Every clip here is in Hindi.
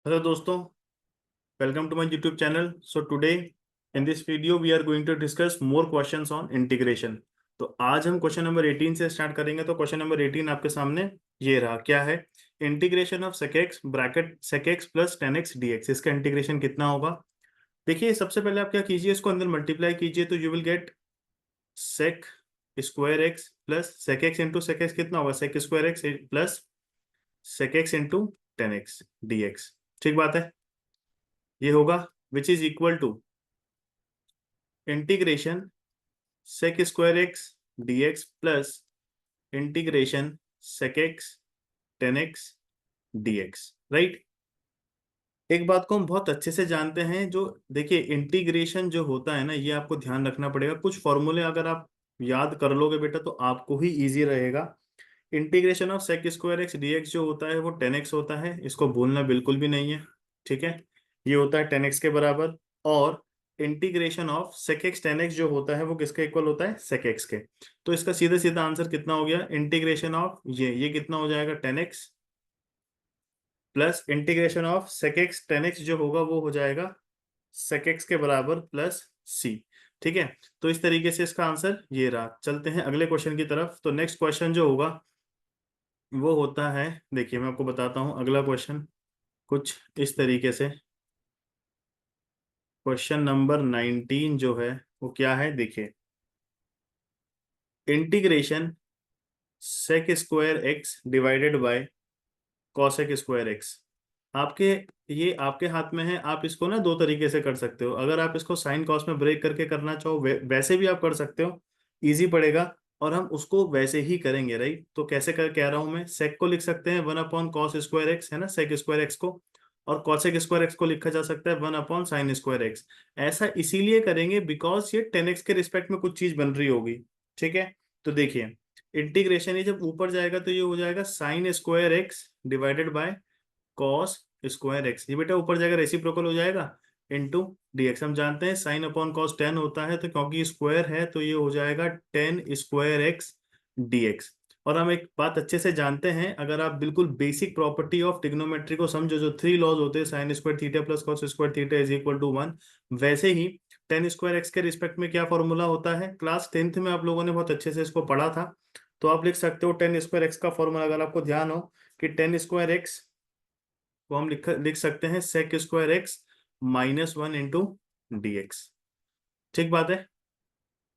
हेलो दोस्तों, welcome to my YouTube channel. So today in this video we are going to discuss more questions on integration. तो आज हम क्वेश्चन नंबर 18 से स्टार्ट करेंगे। तो क्वेश्चन नंबर 18 आपके सामने ये रहा, क्या है? Integration of sec x bracket sec x plus 10x dx, इसका इंटीग्रेशन कितना होगा? देखिए, सबसे पहले आप क्या कीजिए, इसको अंदर मल्टीप्लाई कीजिए तो you will get sec square x plus sec x into sec x कितना होगा? sec square x plus sec x into 10x dx। ठीक बात है, ये होगा which is equal to integration sec square x dx plus integration sec x 10x dx। Right. एक बात को हम बहुत अच्छे से जानते हैं, जो देखिए इंटीग्रेशन जो होता है ना, ये आपको ध्यान रखना पड़ेगा। कुछ फॉर्मूले अगर आप याद कर लोगे बेटा तो आपको ही इजी रहेगा। Integration of sec square x dx जो होता है वो 10x होता है, इसको भूलना बिल्कुल भी नहीं है। ठीक है, ये होता है 10x के बराबर। और integration of sec x 10x जो होता है वो किसके इक्वल होता है? sec x के। तो इसका सीधा सीधा आंसर कितना हो गया? इंटीग्रेशन ऑफ ये कितना हो जाएगा? 10x plus integration of sec x 10x जो होगा वो हो जाएगा sec x के बराबर प्लस c। ठीक है, तो इस तरीके से इसका आंसर ये रहा। चलते हैं अगले क्वेश्चन की तरफ। तो नेक्स्ट क्वेश्चन जो होगा वो होता है, देखिए मैं आपको बताता हूं अगला क्वेश्चन कुछ इस तरीके से। क्वेश्चन नंबर 19 जो है वो क्या है, देखिए। Integration sec square x divided by cosec square x. आपके ये आपके हाथ में है। आप इसको ना दो तरीके से कर सकते हो। अगर आप इसको साइन कॉस में ब्रेक करके करना चाहो वैसे भी आप कर सकते हो, इजी पड़ेगा। और हम उसको वैसे ही करेंगे, राइट। तो कैसे कर कह रहा हूं मैं, सेक को लिख सकते हैं 1/cos स्क्वायर एक्स, है ना, सेक स्क्वायर एक्स को। और कॉसेक स्क्वायर एक्स को लिखा जा सकता है 1/sin स्क्वायर एक्स। ऐसा इसीलिए करेंगे बिकॉज ये 10x के रिस्पेक्ट में कुछ चीज बन रही होगी। ठीक है, तो देखिए इंटीग्रेशन ये जब ऊपर जाएगा तो ये हो जाएगा sine square x divided by cos square x. ये बेटा ऊपर जाएगा रेसिप्रोकल हो जाएगा इनटू dx। हम जानते हैं साइन अपॉन कॉस 10 होता है, तो क्योंकि स्क्वायर है तो ये हो जाएगा 10 स्क्वायर एक्स dx। और हम एक बात अच्छे से जानते हैं, अगर आप बिल्कुल बेसिक प्रॉपर्टी ऑफ ट्रिग्नोमेट्री को समझो, जो 3 लॉज होते हैं, sine square theta plus cos square theta is equal to 1, वैसे ही 10 स्क्वायर एक्स के रिस्पेक्ट में क्या फॉर्मूला होता है? क्लास 10th में आप लोगों ने बहुत अच्छे से इसको पढ़ा था। तो आप लिख सकते हो 10 स्क्वायर एक्स का फॉर्मूला, अगर आपको ध्यान हो, कि 10 स्क्वायर एक्स को हम लिख सकते हैं sec square x -1 into dx। ठीक बात है,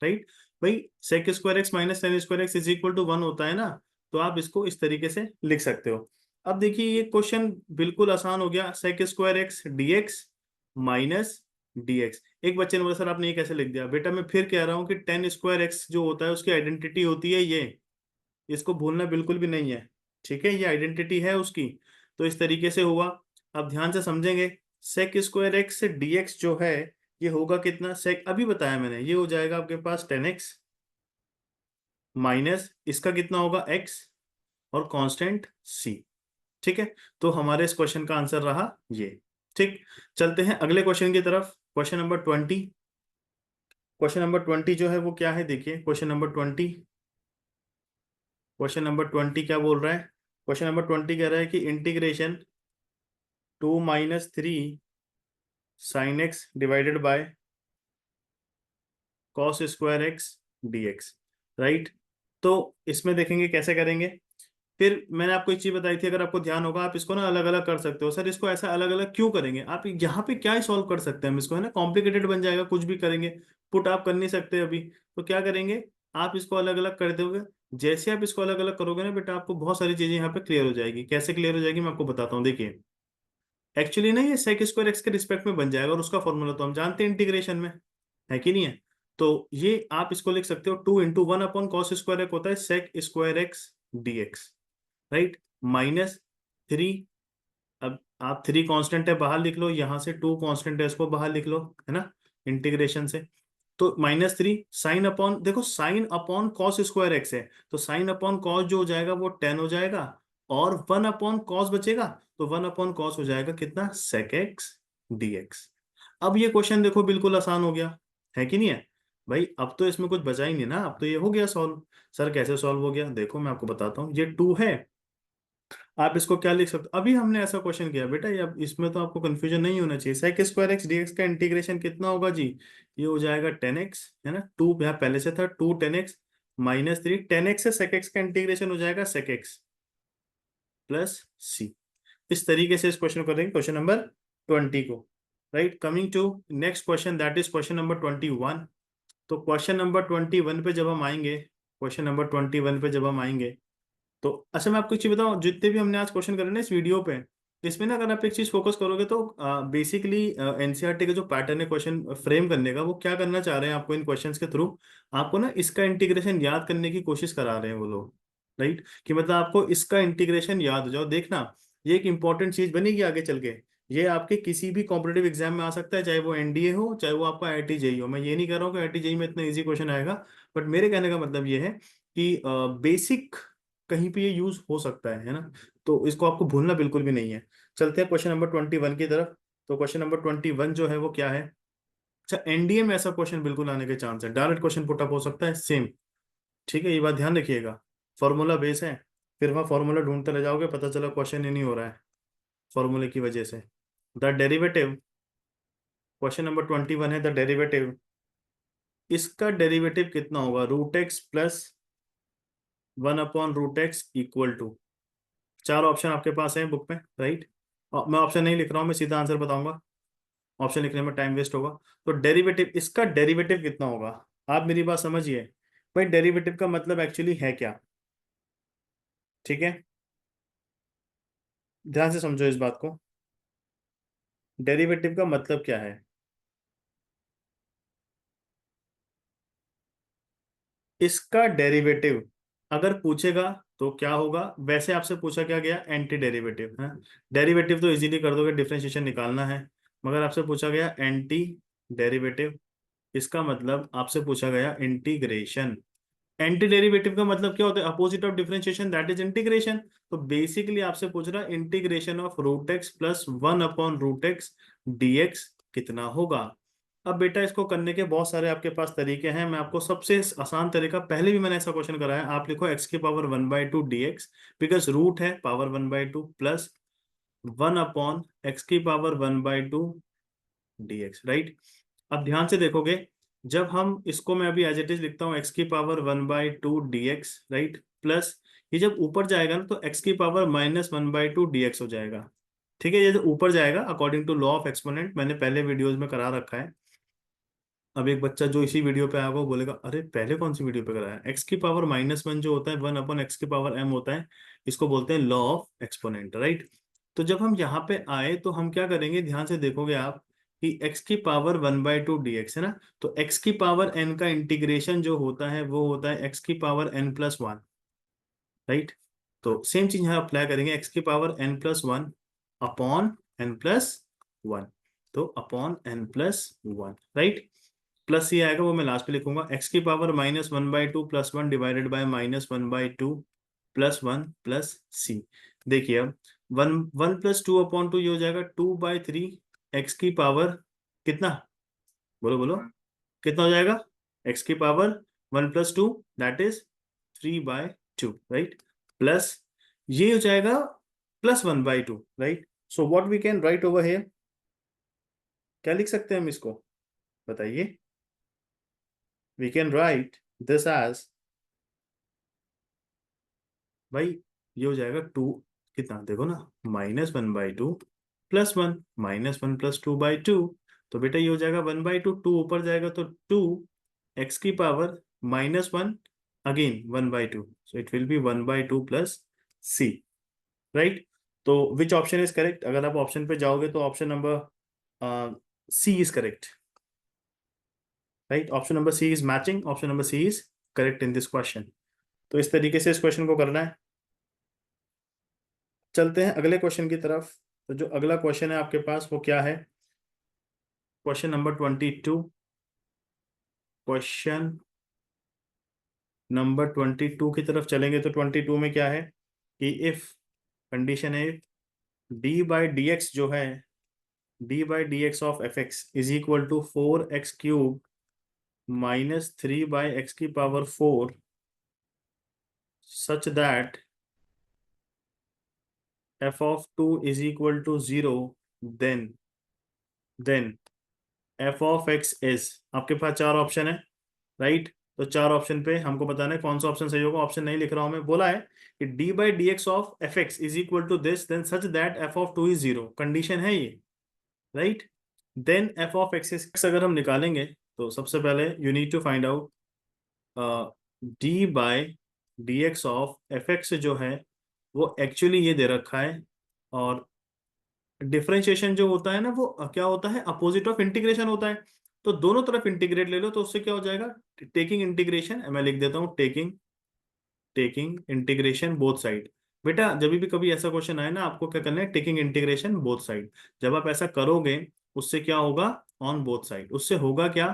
राइट। भाई sec square x minus tan square x is equal to 1 होता है ना, तो आप इसको इस तरीके से लिख सकते हो। अब देखिए ये क्वेश्चन बिल्कुल आसान हो गया। sec square x dx minus dx। एक बच्चे ने बोला सर आपने ये कैसे लिख दिया? बेटा मैं फिर कह रहा हूँ कि 10 स्क्वायर एक्स जो होता है उसकी आइडेंटिटी होती है ये, इसको भूलना बिल्कुल भी नहीं है। ठीक है, ये आइडेंटिटी है उसकी। तो इस तरीके से हुआ। अब ध्यान से समझेंगे, सेक स्क्वायर एक्स से dx जो है ये होगा कितना? सेक अभी बताया मैंने, ये हो जाएगा आपके पास 10x माइनस इसका कितना होगा x और कांस्टेंट c। ठीक है, तो हमारे इस क्वेश्चन का आंसर रहा ये। ठीक, चलते हैं अगले क्वेश्चन की तरफ। Question number 20। क्वेश्चन नंबर 20 जो है वो क्या है, देखिए क्वेश्चन नंबर 20। क्वेश्चन नंबर 20 क्या बोल रहा है? क्वेश्चन नंबर 20 कह रहा है कि integration 2 - 3 sine x divided by cos square x dx। Right, तो इसमें देखेंगे कैसे करेंगे। फिर मैंने आपको एक चीज बताई थी, अगर आपको ध्यान होगा, आप इसको ना अलग अलग कर सकते हो। सर इसको ऐसा अलग अलग क्यों करेंगे? आप यहाँ पे क्या ही सॉल्व कर सकते हैं हम इसको, है ना, कॉम्प्लिकेटेड बन जाएगा कुछ भी करेंगे। पुट आप कर नहीं सकते अभी, तो क्या करेंगे, आप इसको अलग अलग कर दोगे। जैसे आप इसको अलग अलग करोगे ना बेटा, आपको बहुत सारी चीजें यहाँ पे क्लियर हो जाएगी। कैसे क्लियर हो जाएगी मैं आपको बताता हूँ, देखिए। एक्चुअली ना ये सेक स्क्वायर एक्स के रिस्पेक्ट में बन जाएगा, और उसका फॉर्मूला तो हम जानते हैं इंटीग्रेशन में, है कि नहीं है? तो ये आप इसको लिख सकते हो 2 × 1/cos स्क्वायर एक्स होता है sec square x dx। Right, -3। अब आप 3 कांस्टेंट है बाहर लिख लो, यहां से 2 कांस्टेंट है इसको बाहर लिख लो, है ना, इंटीग्रेशन से। तो -3 साइन अपॉन, देखो sine upon cos square x है, तो साइन अपॉन कॉस जो हो जाएगा वो 10 हो जाएगा, और 1/cos बचेगा, तो 1/cos हो जाएगा कितना? sec x dx। अब ये क्वेश्चन देखो बिल्कुल आसान हो गया, है कि नहीं है? भाई अब तो इसमें कुछ बचा ही नहीं ना, अब तो ये हो गया सॉल्व। सर कैसे सॉल्व हो गया? देखो मैं आपको बताता हूँ, ये 2 है आप इसको क्या लिख सकते हो, अभी हमने ऐसा क्वेश्चन किया बेटा, ये अब इसमें तो आपको कंफ्यूजन नहीं होना चाहिए। Sec square x d x का इंटीग्रेशन कितना होगा जी, ये हो जाएगा 10x, है ना, 2 यहाँ पहले से था, 2 10x -3, 10x से सेक एक्स का इंटीग्रेशन हो जाएगा सेक एक्स प्लस सी। इस तरीके से इस क्वेश्चन को करेंगे, क्वेश्चन नंबर 20 को। Right, coming to next question, that is question number 21। तो क्वेश्चन नंबर 21 पे जब हम आएंगे, क्वेश्चन नंबर 21 पे जब हम आएंगे, तो अच्छा मैं आपको एक चीज बताऊं, जितने भी हमने आज क्वेश्चन करे ना इस वीडियो पे, इसमें ना अगर आप एक चीज फोकस करोगे तो बेसिकली एनसीईआरटी का जो पैटर्न है क्वेश्चन फ्रेम करने का, वो क्या करना चाह रहे हैं आपको इन क्वेश्चंस के थ्रू, आपको ना इसका इंटीग्रेशन याद करने की कोशिश करा रहे हैं वो लोग। राइट, कि मतलब आपको इसका इंटीग्रेशन याद हो जाओ, देखना ये एक इंपॉर्टेंट चीज बनेगी आगे चल के। ये आपके किसी भी कॉम्पिटेटिव एग्जाम में आ सकता है, चाहे वो एनडीए हो चाहे वो आपका आईआईटी जेई हो। मैं ये नहीं कह रहा हूँ कि आईआईटी जेई में इतना इजी क्वेश्चन आएगा, बट मेरे कहने का मतलब ये है कि बेसिक कहीं पे ये यूज हो सकता है ना, तो इसको आपको भूलना बिल्कुल भी नहीं है। चलते हैं क्वेश्चन नंबर 21 की तरफ। तो क्वेश्चन नंबर 21 जो है वो क्या है, अच्छा एनडीए में ऐसा क्वेश्चन बिल्कुल आने के चांस है, डायरेक्ट क्वेश्चन पुटअप हो सकता है सेम। ठीक है, ये बात ध्यान रखिएगा, फॉर्मूला बेस है, फिर वहाँ फॉर्मूला ढूंढते रह जाओगे, पता चला क्वेश्चन ही नहीं हो रहा है फॉर्मूले की वजह से। द डेरिवेटिव, क्वेश्चन नंबर 21 है द डेरिवेटिव, इसका डेरिवेटिव कितना होगा, root x plus 1/√x equal to, चार ऑप्शन आपके पास हैं बुक में। राइट, मैं ऑप्शन नहीं लिख रहा हूँ, मैं सीधा आंसर बताऊंगा, ऑप्शन लिखने में टाइम वेस्ट होगा। तो डेरिवेटिव, इसका डेरिवेटिव कितना होगा, आप मेरी बात समझिए भाई, डेरिवेटिव का मतलब एक्चुअली है क्या। ठीक है, ध्यान से समझो इस बात को, डेरिवेटिव का मतलब क्या है। इसका डेरिवेटिव अगर पूछेगा तो क्या होगा, वैसे आपसे पूछा क्या गया, एंटी डेरिवेटिव है। डेरिवेटिव तो इजीली कर दोगे, डिफरेंशिएशन निकालना है, मगर आपसे पूछा गया एंटी डेरिवेटिव, इसका मतलब आपसे पूछा गया इंटीग्रेशन। एंटी डेरिवेटिव का मतलब क्या होता है, opposite of differentiation, that is integration. तो बेसिकली आपसे पूछ रहा है integration of root x plus 1/√x dx कितना होगा। अब बेटा इसको करने के बहुत सारे आपके पास तरीके हैं, मैं आपको सबसे आसान तरीका, पहले भी मैंने ऐसा क्वेश्चन कराया, आप लिखो x⁻1/2 dx, बिकॉज रूट है power 1/2 plus 1/x⁻1/2 dx। Right, अब ध्यान से देखोगे, जब हम इसको, मैं अभी एज इट इज लिखता हूँ x⁻1/2 dx, राइट, प्लस ये जब ऊपर जाएगा ना तो x⁻−1/2 dx हो जाएगा। ठीक है, ये जो ऊपर जाएगा according to law of exponent, मैंने पहले वीडियोस में करा रखा है। अब एक बच्चा जो इसी वीडियो पे आएगा वो बोलेगा अरे पहले कौन सी वीडियो पे कराया, x⁻−1 जो होता है 1/x⁻m होता है, इसको बोलते हैं लॉ ऑफ एक्सपोनेंट। राइट, तो जब हम यहाँ पे आए तो हम क्या करेंगे, ध्यान से देखोगे आप कि x⁻1/2 dx है ना, तो x⁻n का इंटीग्रेशन जो होता है वो होता है x⁻n+1। राइट, तो सेम चीज यहाँ अप्लाई करेंगे, x⁻n+1 अपॉन n+1, तो अपॉन n+1। राइट, प्लस ये आएगा, वो मैं लास्ट पे लिखूंगा, x⁻−1/2 +1 डिवाइडेड बाय -1/2 +1 प्लस सी। देखिए अब 1 1 + 2/2 ये हो जाएगा 2/3 x⁻, कितना, बोलो बोलो, कितना हो जाएगा, x⁻1 + 2 that is 3/2। Right, plus ये हो जाएगा +1/2। Right, so what we can write over here, क्या लिख सकते हैं हम इसको, बताइए। We can write this as, भाई ये हो जाएगा 2, कितना देखो ना, -1/2 +1, -1 + 2/2, तो बेटा ये हो जाएगा 1/2, 2 ऊपर जाएगा तो 2 x⁻−1 again 1/2, so it will be 1/2 plus C. Right, तो विच ऑप्शन इज करेक्ट, अगर आप ऑप्शन पे जाओगे तो option number C is correct. Right, option number C is matching, option number C is correct in this question. तो इस तरीके से इस क्वेश्चन को करना है। चलते हैं अगले क्वेश्चन की तरफ। तो जो अगला क्वेश्चन है आपके पास वो क्या है, क्वेश्चन नंबर 22। क्वेश्चन नंबर 22 की तरफ चलेंगे तो 22 में क्या है कि इफ, कंडीशन है, d/dx जो है, d/dx of fx is equal to 4x³ -3/x⁴ such that F of two is equal to zero, then then F of X is, आपके पास चार ऑप्शन है, राइट। तो चार ऑप्शन पे हमको बताना है कौन सा ऑप्शन सही होगा। ऑप्शन नहीं लिख रहा हूं मैं, बोला है कि D by D X of F X is equal to this then such that F of two is zero, condition है ये, right. Then F of X X अगर हम निकालेंगे तो सबसे पहले you need to find out D by D X of F X जो है वो एक्चुअली ये दे रखा है, और डिफरेंशिएशन जो होता है ना वो क्या होता है, अपोजिट ऑफ इंटीग्रेशन होता है। तो दोनों तरफ इंटीग्रेट ले लो तो उससे क्या हो जाएगा, टेकिंग इंटीग्रेशन, मैं लिख देता हूँ taking taking integration both side. बेटा जब भी कभी ऐसा क्वेश्चन आए ना, आपको क्या करना है, टेकिंग इंटीग्रेशन बोथ साइड। जब आप ऐसा करोगे उससे क्या होगा, ऑन बोथ साइड, उससे होगा क्या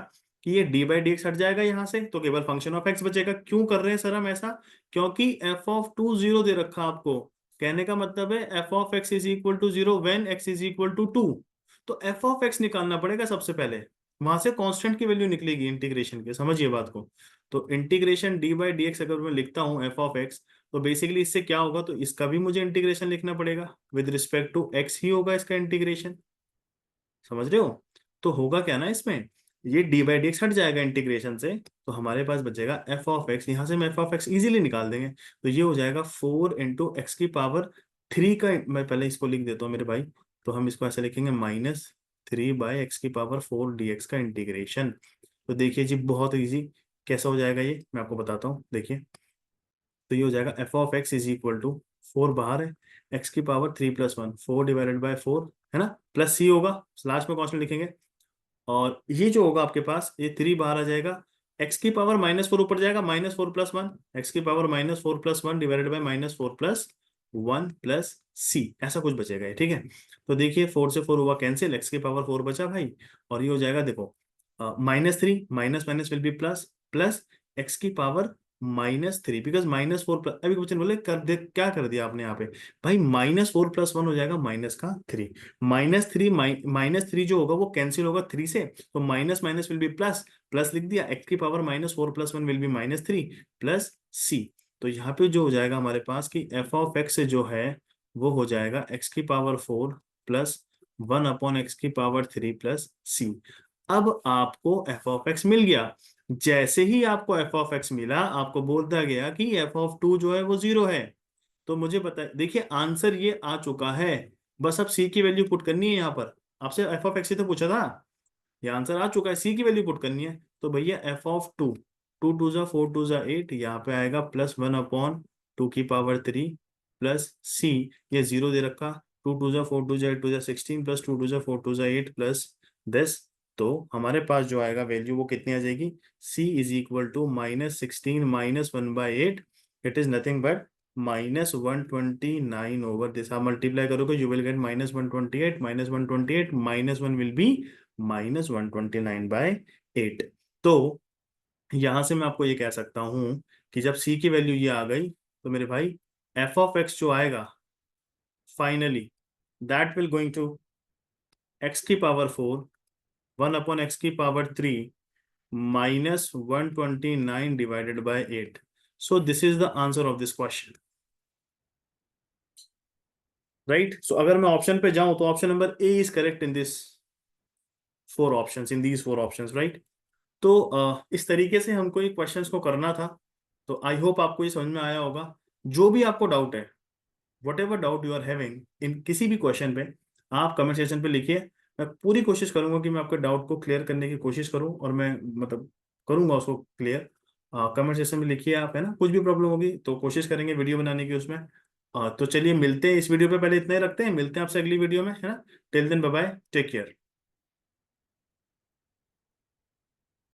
कि ये डी बाई डी एक्स हट जाएगा यहाँ से, तो केवल फंक्शन ऑफ एक्स बचेगा। क्यों कर रहे हैं सर हम ऐसा, क्योंकि एफ ऑफ टू जीरो दे रखा आपको। कहने का मतलब है F of X is equal to zero when X is equal to two. तो एफ ऑफ एक्स निकालना पड़ेगा सबसे पहले, वहां से कांस्टेंट की वैल्यू निकलेगी इंटीग्रेशन के, समझिए बात को। तो integration D by D x अगर मैं लिखता हूँ एफ ऑफ एक्स, तो बेसिकली इससे क्या होगा, तो इसका भी मुझे इंटीग्रेशन लिखना पड़ेगा, विद रिस्पेक्ट टू एक्स ही होगा इसका इंटीग्रेशन, समझ रहे हो। तो होगा क्या ना इसमें, ये डी बाई डी एक्स हट जाएगा इंटीग्रेशन से, तो हमारे पास बचेगा एफ ऑफ एक्स। यहाँ से हम एफ ऑफ एक्स इजीली निकाल देंगे, तो ये हो जाएगा 4 इंटू एक्स की पावर 3 का, मैं पहले इसको लिख देता हूँ मेरे भाई। तो हम इसको ऐसे लिखेंगे -3/x⁴ dx का इंटीग्रेशन। तो देखिए जी बहुत इजी, कैसा हो जाएगा ये मैं आपको बताता हूँ, देखिए। तो ये हो जाएगा F of X is equal to 4 बाहर है, x⁻³ + 1, 4/4 है ना, प्लस सी होगा, लास्ट में कॉन्स्टेंट लिखेंगे। और ये जो होगा आपके पास, ये 3 बाहर आ जाएगा, x⁻⁻4 ऊपर जाएगा, -4 + 1, x⁻⁻4 + 1 डिवाइडेड बाई -4 + 1 प्लस सी, ऐसा कुछ बचेगा ये, ठीक है। तो देखिए 4 से 4 हुआ कैंसिल, x⁻4 बचा भाई, और ये हो जाएगा देखो -3 minus minus will be plus, plus x⁻−3, because -4 अभी क्वेश्चन बोले कर दे, क्या कर दिया आपने यहाँ पे भाई, -4 + 1 हो जाएगा -3, -3 जो होगा वो कैंसिल होगा 3 से, तो minus minus will be plus, plus लिख दिया, x⁻−4 + 1 विल बी -3 प्लस सी। तो यहाँ पे जो हो जाएगा हमारे पास कि एफ ऑफ एक्स जो है वो हो जाएगा x⁻4 + 1/x⁻³ प्लस सी। अब आपको एफ ऑफ एक्स मिल गया। जैसे ही आपको एफ ऑफ एक्स मिला, आपको बोलता गया कि एफ ऑफ टू जो है वो जीरो है। तो मुझे बता, देखिए आंसर ये आ चुका है, बस अब सी की वैल्यू पुट करनी है यहाँ पर। आपसे एफ ऑफ एक्स ही तो पूछा था, ये आंसर आ चुका है, सी की वैल्यू पुट करनी है। तो भैया एफ ऑफ टू, 2 × 2 = 4 × 2 = 8, यहाँ पे आएगा +1/2 की पावर 3 प्लस सी, ये जीरो दे रखा, 2 × 2 = 4 × 2 = 16 प्लस 2 × 4 = 8 प्लस 10। तो हमारे पास जो आएगा वैल्यू वो कितनी आ जाएगी, c is equal to -16 -1/8, it is nothing but -129/दिस। आप मल्टीप्लाई करोगे you will get -128 -128 -1 will be -129/8। तो यहां से मैं आपको ये कह सकता हूं कि जब c की वैल्यू ये आ गई, तो मेरे भाई एफ ऑफ एक्स जो आएगा finally, that will going to x⁻4 1/x⁻³ -129 divided by 8. So this is the answer of this question. Right? So अगर मैं ऑप्शन पे जाऊं तो option number A is correct in this four options, in these four options, right. तो इस तरीके से हमको ये क्वेश्चंस को करना था। तो आई होप आपको ये समझ में आया होगा। जो भी आपको डाउट है, whatever doubt you are having in किसी भी क्वेश्चन पे, आप कमेंट सेक्शन पे लिखिए। मैं पूरी कोशिश करूंगा कि मैं आपके डाउट को क्लियर करने की कोशिश करूं, और मैं मतलब करूंगा उसको क्लियर। कमेंट सेक्शन में लिखिए आप, है ना, कुछ भी प्रॉब्लम होगी तो कोशिश करेंगे वीडियो बनाने की उसमें। तो चलिए मिलते हैं, इस वीडियो पे पहले इतना ही रखते हैं, मिलते हैं आपसे अगली वीडियो में, है ना। Till then bye bye, take care.